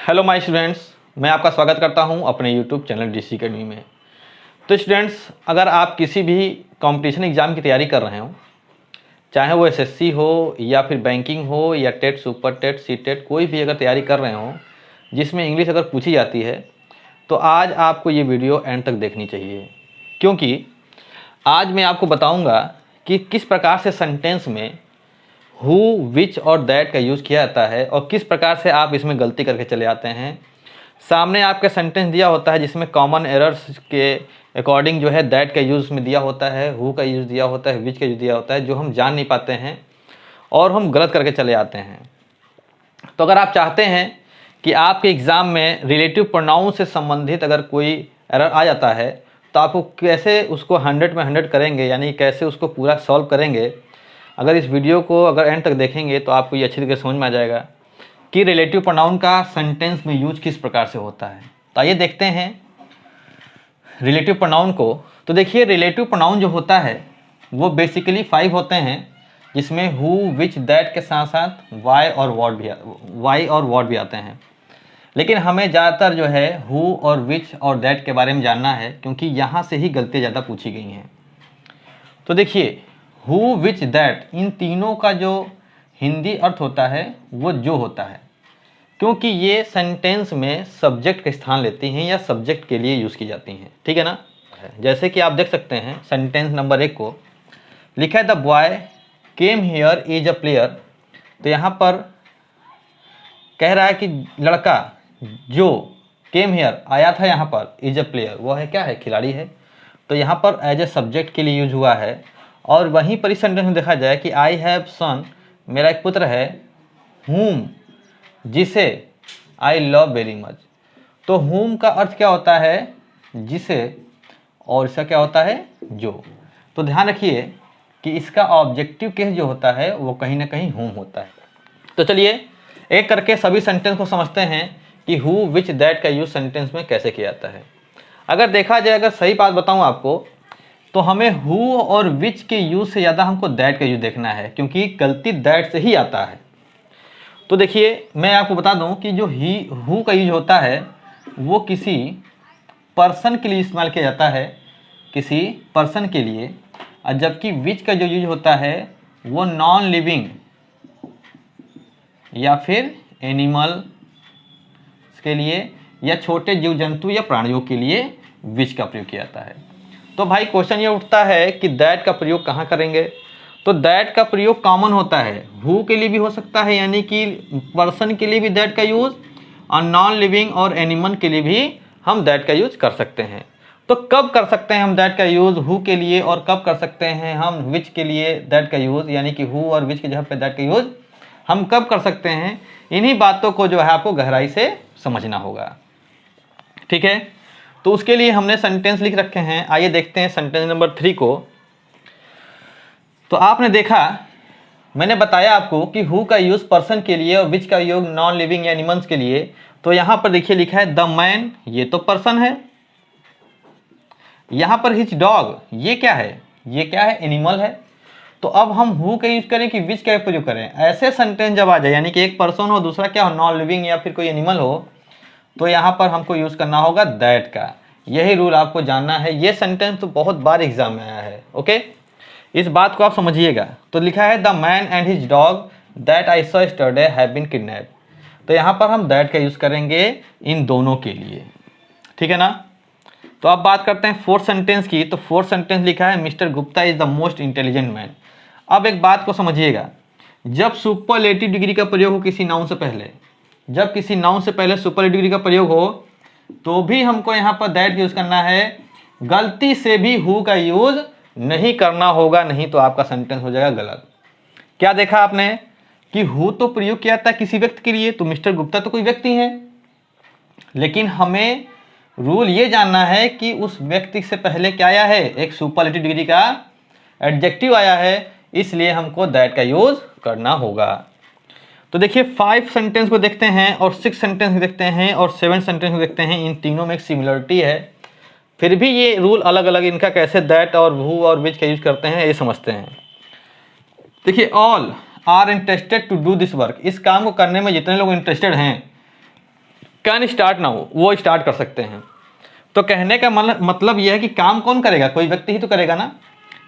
Hello my students, मैं आपका स्वागत करता हूं अपने यूट्यूब चैनल डीसी अकेडमी में। तो स्टूडेंट्स, अगर आप किसी भी कंपटीशन एग्ज़ाम की तैयारी कर रहे हो, चाहे वो एसएससी हो या फिर बैंकिंग हो या TET, super TET, C TET, कोई भी अगर तैयारी कर रहे हो जिसमें इंग्लिश अगर पूछी जाती है, तो आज आपको ये वीडियो एंड तक देखनी चाहिए, क्योंकि आज मैं आपको बताऊँगा कि किस प्रकार से सेंटेंस में हु, विच और दैट का यूज़ किया जाता है और किस प्रकार से आप इसमें गलती करके चले आते हैं। सामने आपके सेंटेंस दिया होता है जिसमें कॉमन एरर्स के अकॉर्डिंग जो है दैट का यूज़ में दिया होता है, हु का यूज़ दिया होता है, विच का यूज़ दिया होता है, जो हम जान नहीं पाते हैं और हम गलत करके चले आते हैं। तो अगर आप चाहते हैं कि आपके एग्ज़ाम में रिलेटिव प्रोनाउन से संबंधित अगर कोई एरर आ जाता है तो आपको कैसे उसको 100 में 100 करेंगे, यानी कैसे उसको पूरा सॉल्व करेंगे। अगर इस वीडियो को अगर एंड तक देखेंगे तो आपको ये अच्छी तरीके से समझ में आ जाएगा कि रिलेटिव प्रोनाउन का सेंटेंस में यूज किस प्रकार से होता है। तो आइए देखते हैं रिलेटिव प्रोनाउन को। तो देखिए, रिलेटिव प्रोनाउन जो होता है वो बेसिकली 5 होते हैं, जिसमें हु, विच, दैट के साथ साथ वाई और वॉट भी आते हैं। लेकिन हमें ज़्यादातर जो है हु और विच और दैट के बारे में जानना है, क्योंकि यहाँ से ही गलतियाँ ज़्यादा पूछी गई हैं। तो देखिए, हु, विच, दैट, इन तीनों का जो हिंदी अर्थ होता है वो जो होता है, क्योंकि ये सेंटेंस में सब्जेक्ट का स्थान लेती हैं या सब्जेक्ट के लिए यूज़ की जाती हैं, ठीक है ना। जैसे कि आप देख सकते हैं सेंटेंस नंबर 1 को लिखा है the boy came here is a player. तो यहाँ पर कह रहा है कि लड़का जो केम हियर आया था यहाँ पर, इज अ प्लेयर, वो है क्या है, खिलाड़ी है। तो यहाँ पर एज ए सब्जेक्ट के लिए यूज हुआ है। और वहीं पर इस सेंटेंस में देखा जाए कि आई हैव सन, मेरा एक पुत्र है, whom, जिसे, आई लव वेरी मच। तो whom का अर्थ क्या होता है, जिसे, और इसका क्या होता है, जो। तो ध्यान रखिए कि इसका ऑब्जेक्टिव केस जो होता है वो कहीं ना कहीं whom होता है। तो चलिए एक करके सभी सेंटेंस को समझते हैं कि हु, विच, दैट का यूज सेंटेंस में कैसे किया जाता है। अगर देखा जाए, अगर सही बात बताऊं आपको, तो हमें हु और विच के यूज से ज़्यादा हमको दैट का यूज देखना है, क्योंकि गलती दैट से ही आता है। तो देखिए, मैं आपको बता दूं कि जो हु का यूज होता है वो किसी पर्सन के लिए इस्तेमाल किया जाता है, किसी पर्सन के लिए, और जबकि विच का जो यूज होता है वो नॉन लिविंग या फिर एनिमल के लिए या छोटे जीव जंतु या प्राणियों के लिए विच का प्रयोग किया जाता है। तो भाई क्वेश्चन ये उठता है कि दैट का प्रयोग कहाँ करेंगे। तो दैट का प्रयोग कॉमन होता है, हु के लिए भी हो सकता है, यानी कि पर्सन के लिए भी दैट का यूज, और नॉन लिविंग और एनिमल के लिए भी हम दैट का यूज कर सकते हैं। तो कब कर सकते हैं हम दैट का यूज हु के लिए, और कब कर सकते हैं हम विच के लिए दैट का यूज, यानी कि हु और विच की जगह पे दैट का यूज हम कब कर सकते हैं, इन्हीं बातों को जो है आपको गहराई से समझना होगा, ठीक है। तो उसके लिए हमने सेंटेंस लिख रखे हैं। आइए देखते हैं सेंटेंस नंबर 3 को। तो आपने देखा, मैंने बताया आपको कि हु का यूज पर्सन के लिए और विच का यूज नॉन लिविंग एनिमल्स के लिए। तो यहां पर देखिए लिखा है द मैन, ये तो पर्सन है। यहां पर हिज डॉग, ये क्या है, ये क्या है, एनिमल है। तो अब हम हु का यूज करें कि विच का प्रयोग करें। ऐसे सेंटेंस जब आ जाए, यानी कि एक पर्सन हो, दूसरा क्या हो, नॉन लिविंग या फिर कोई एनिमल हो, तो यहाँ पर हमको यूज करना होगा दैट का। यही रूल आपको जानना है। ये सेंटेंस तो बहुत बार एग्जाम में आया है, ओके, इस बात को आप समझिएगा। तो लिखा है the man and his dog that I saw yesterday have been kidnapped. तो यहाँ पर हम दैट का यूज करेंगे इन दोनों के लिए, ठीक है ना। तो अब बात करते हैं फोर्थ सेंटेंस की। तो फोर्थ सेंटेंस लिखा है mister Gupta is the most intelligent man. अब एक बात को समझिएगा, जब सुपरलेटिव डिग्री का प्रयोग हो किसी नाउन से पहले, जब किसी नाउन से पहले सुपरलेटिव डिग्री का प्रयोग हो, तो भी हमको यहाँ पर दैट यूज करना है। गलती से भी हु का यूज नहीं करना होगा, नहीं तो आपका सेंटेंस हो जाएगा गलत। क्या देखा आपने कि हु तो प्रयोग किया था किसी व्यक्ति के लिए, तो मिस्टर गुप्ता तो कोई व्यक्ति है, लेकिन हमें रूल ये जानना है कि उस व्यक्ति से पहले क्या आया है, एक सुपरलेटिव डिग्री का एडजेक्टिव आया है, इसलिए हमको दैट का यूज करना होगा। तो देखिए 5 सेंटेंस को देखते हैं और 6 सेंटेंस को देखते हैं और 7 सेंटेंस को देखते हैं। इन तीनों में एक सिमिलरिटी है, फिर भी ये रूल अलग अलग, इनका कैसे दैट और हु और विच का यूज करते हैं ये समझते हैं। देखिए, all are interested to do this work, इस काम को करने में जितने लोग इंटरेस्टेड हैं, कैन स्टार्ट नाउ, वो स्टार्ट कर सकते हैं। तो कहने का मतलब यह है कि काम कौन करेगा, कोई व्यक्ति ही तो करेगा ना।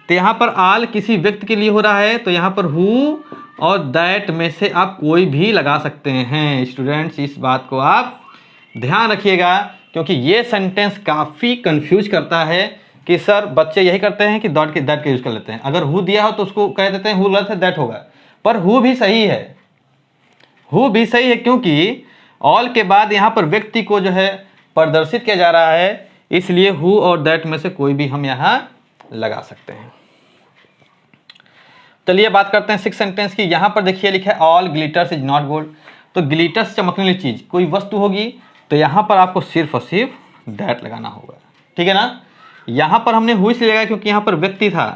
तो यहाँ पर आल किसी व्यक्ति के लिए हो रहा है, तो यहाँ पर हु और दैट में से आप कोई भी लगा सकते हैं। स्टूडेंट्स इस बात को आप ध्यान रखिएगा, क्योंकि ये सेंटेंस काफ़ी कंफ्यूज करता है कि सर बच्चे यही करते हैं कि दैट का यूज़ कर लेते हैं। अगर हु दिया हो तो उसको कह देते हैं हु गलत है, दैट होगा। पर हु भी सही है, हु भी सही है, क्योंकि ऑल के बाद यहाँ पर व्यक्ति को जो है प्रदर्शित किया जा रहा है, इसलिए हु और दैट में से कोई भी हम यहाँ लगा सकते हैं। चलिए बात करते हैं 6 सेंटेंस की। यहाँ पर देखिए लिखा है all glitters is not gold. तो ग्लिटर्स चमकने वाली चीज़ कोई वस्तु होगी, तो यहाँ पर आपको सिर्फ और सिर्फ दैट लगाना होगा, ठीक है ना। यहाँ पर हमने हु इसलिए लगाया क्योंकि यहाँ पर व्यक्ति था,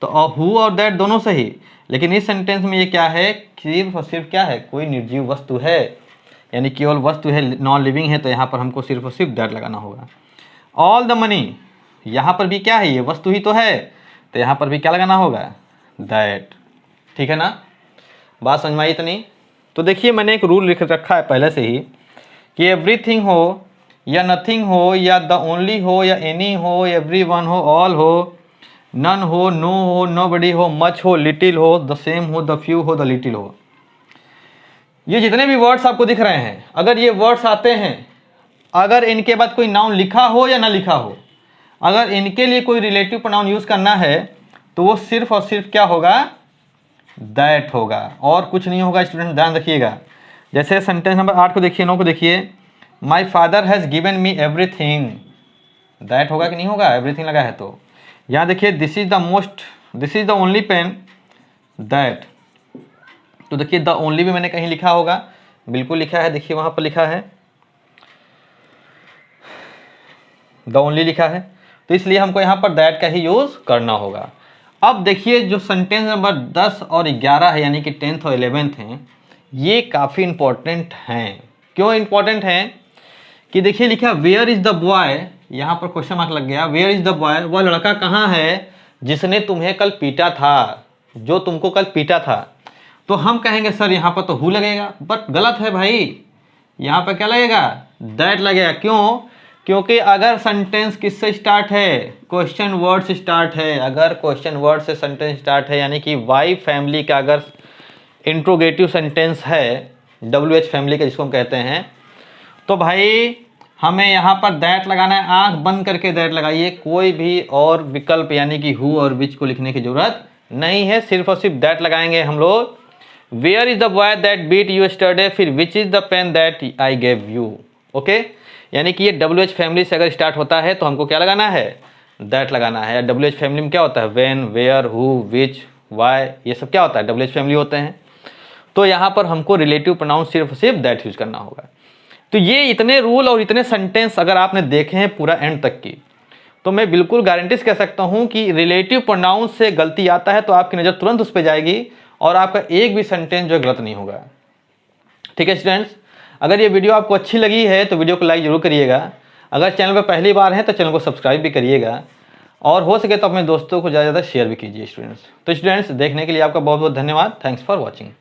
तो हु और दैट दोनों सही। लेकिन इस सेंटेंस में ये क्या है, सिर्फ और सिर्फ क्या है, कोई निर्जीव वस्तु है, यानी केवल वस्तु है, नॉन लिविंग है, तो यहाँ पर हमको सिर्फ और सिर्फ दैट लगाना होगा। ऑल द मनी, यहाँ पर भी क्या है, ये वस्तु ही तो है, तो यहाँ पर भी क्या लगाना होगा, दैट, ठीक है ना। बात समझ में आई इतनी। तो देखिए मैंने एक रूल लिख रखा है पहले से ही कि एवरीथिंग हो या नथिंग हो या द ओनली हो या एनी हो, एवरी वन हो, ऑल हो, नन हो, नो हो, नोबडी हो, मच हो, लिटिल हो, द सेम हो, द फ्यू हो, द लिटिल हो, ये जितने भी वर्ड्स आपको दिख रहे हैं, अगर ये वर्ड्स आते हैं, अगर इनके बाद कोई नाउन लिखा हो या ना लिखा हो, अगर इनके लिए कोई रिलेटिव प्रोनाउन यूज़ करना है तो वो सिर्फ और सिर्फ क्या होगा, दैट होगा, और कुछ नहीं होगा। स्टूडेंट ध्यान रखिएगा। जैसे सेंटेंस नंबर 8 को देखिए, 9 को देखिए, my father has given me everything, that होगा कि नहीं होगा, एवरीथिंग लगा है तो। यहाँ देखिए this is the only pen, that. तो देखिए द ओनली भी मैंने कहीं लिखा होगा, बिल्कुल लिखा है, देखिए वहाँ पर लिखा है द ओनली लिखा है, तो इसलिए हमको यहाँ पर दैट का ही यूज़ करना होगा। अब देखिए जो सेंटेंस नंबर 10 और 11 है, यानी कि 10th और 11th हैं, ये काफ़ी इंपॉर्टेंट हैं। क्यों इंपॉर्टेंट हैं कि देखिए लिखा वेयर इज़ द बॉय, यहाँ पर क्वेश्चन मार्क लग गया, वेयर इज़ द बॉय, वह लड़का कहाँ है जिसने तुम्हें कल पीटा था, जो तुमको कल पीटा था। तो हम कहेंगे सर यहाँ पर तो हु लगेगा, बट गलत है भाई, यहाँ पर क्या लगेगा, दैट लगेगा। क्यों, क्योंकि अगर सेंटेंस किससे स्टार्ट है, क्वेश्चन वर्ड से स्टार्ट है, अगर क्वेश्चन वर्ड से सेंटेंस स्टार्ट है, यानी कि वाई फैमिली का अगर इंट्रोगेटिव सेंटेंस है, WH फैमिली का जिसको हम कहते हैं, तो भाई हमें यहाँ पर दैट लगाना है, आंख बंद करके दैट लगाइए, कोई भी और विकल्प यानी कि हु और विच को लिखने की जरूरत नहीं है, सिर्फ और सिर्फ दैट लगाएंगे हम लोग। Where is the boy that beat you yesterday, फिर which is the pen that I gave you, okay. यानी कि ये WH फैमिली से अगर स्टार्ट होता है तो हमको क्या लगाना है, दैट लगाना है। WH फैमिली में क्या होता है, when, where, who, which, why, ये सब क्या होता है, WH फैमिली होते हैं। तो यहाँ पर हमको रिलेटिव प्रोनाउन सिर्फ दैट यूज करना होगा। तो ये इतने रूल और इतने सेंटेंस अगर आपने देखे हैं पूरा एंड तक की, तो मैं बिल्कुल गारंटी से कह सकता हूँ कि रिलेटिव प्रोनाउन से गलती आता है तो आपकी नज़र तुरंत उस पर जाएगी और आपका एक भी सेंटेंस जो गलत नहीं होगा। ठीक है स्टूडेंट्स, अगर ये वीडियो आपको अच्छी लगी है तो वीडियो को लाइक जरूर करिएगा। अगर चैनल पर पहली बार है तो चैनल को सब्सक्राइब भी करिएगा, और हो सके तो अपने दोस्तों को ज़्यादा से ज़्यादा शेयर भी कीजिए स्टूडेंट्स। तो स्टूडेंट्स देखने के लिए आपका बहुत बहुत धन्यवाद। Thanks for watching.